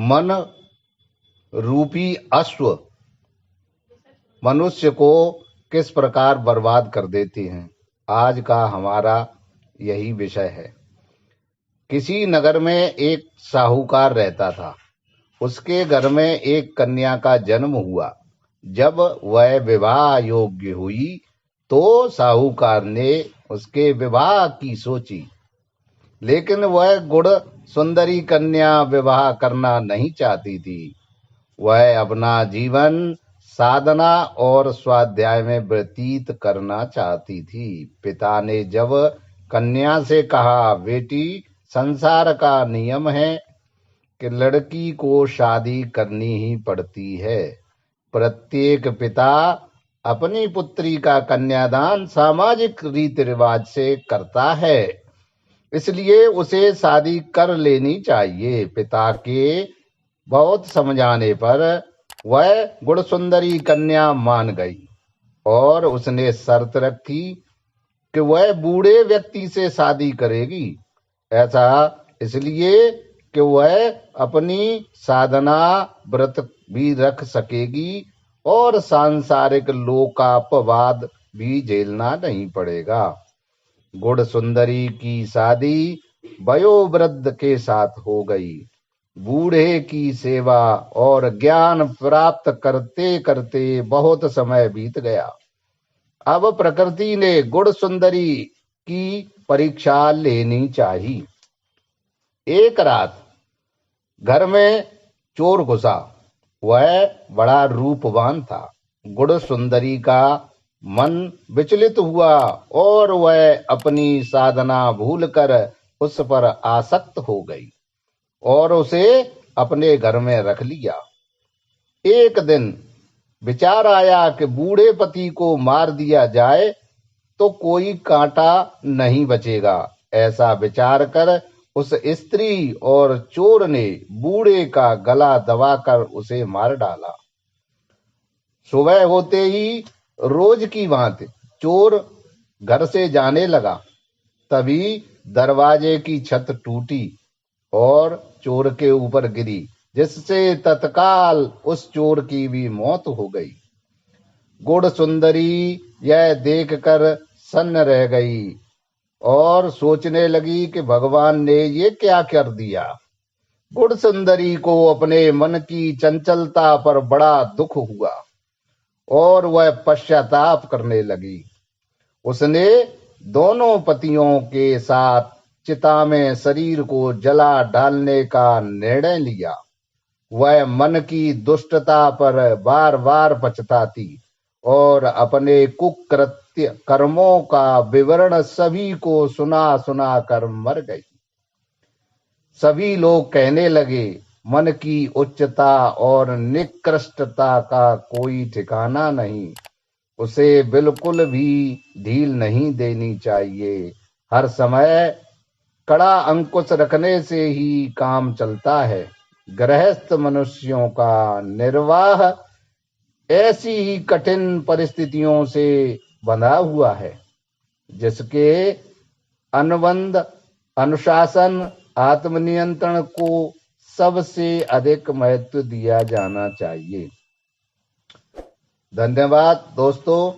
मन रूपी अश्व मनुष्य को किस प्रकार बर्बाद कर देती हैं, आज का हमारा यही विषय है। किसी नगर में एक साहूकार रहता था। उसके घर में एक कन्या का जन्म हुआ। जब वह विवाह योग्य हुई तो साहूकार ने उसके विवाह की सोची, लेकिन वह गुण सुंदरी कन्या विवाह करना नहीं चाहती थी। वह अपना जीवन साधना और स्वाध्याय में व्यतीत करना चाहती थी। पिता ने जब कन्या से कहा, बेटी, संसार का नियम है कि लड़की को शादी करनी ही पड़ती है। प्रत्येक पिता अपनी पुत्री का कन्यादान सामाजिक रीति रिवाज से करता है, इसलिए उसे शादी कर लेनी चाहिए। पिता के बहुत समझाने पर वह गुणसुंदरी कन्या मान गई और उसने शर्त रखी कि वह बूढ़े व्यक्ति से शादी करेगी। ऐसा इसलिए कि वह अपनी साधना व्रत भी रख सकेगी और सांसारिक लोकापवाद भी झेलना नहीं पड़ेगा। गुण सुंदरी की शादी वयोवृद्ध के साथ हो गई। बूढ़े की सेवा और ज्ञान प्राप्त करते करते बहुत समय बीत गया। अब प्रकृति ने गुण सुंदरी की परीक्षा लेनी चाहिए। एक रात घर में चोर घुसा। वह बड़ा रूपवान था। गुण सुंदरी का मन विचलित हुआ और वह अपनी साधना भूलकर उस पर आसक्त हो गई और उसे अपने घर में रख लिया। एक दिन विचार आया कि बूढ़े पति को मार दिया जाए तो कोई कांटा नहीं बचेगा। ऐसा विचार कर उस स्त्री और चोर ने बूढ़े का गला दबाकर उसे मार डाला। सुबह होते ही रोज की भांति चोर घर से जाने लगा। तभी दरवाजे की छत टूटी और चोर के ऊपर गिरी, जिससे तत्काल उस चोर की भी मौत हो गई। गुण सुंदरी यह देखकर सन्न रह गई और सोचने लगी कि भगवान ने ये क्या कर दिया। गुण सुंदरी को अपने मन की चंचलता पर बड़ा दुख हुआ और वह पश्चाताप करने लगी। उसने दोनों पतियों के साथ चिता में शरीर को जला डालने का निर्णय लिया। वह मन की दुष्टता पर बार बार पछताती और अपने कुकृत्य कर्मों का विवरण सभी को सुना सुना कर मर गई। सभी लोग कहने लगे, मन की उच्चता और निकृष्टता का कोई ठिकाना नहीं। उसे बिल्कुल भी ढील नहीं देनी चाहिए। हर समय कड़ा अंकुश रखने से ही काम चलता है। गृहस्थ मनुष्यों का निर्वाह ऐसी ही कठिन परिस्थितियों से बंधा हुआ है, जिसके अनुबंध, अनुशासन, आत्मनियंत्रण को सबसे अधिक महत्व दिया जाना चाहिए। धन्यवाद दोस्तों।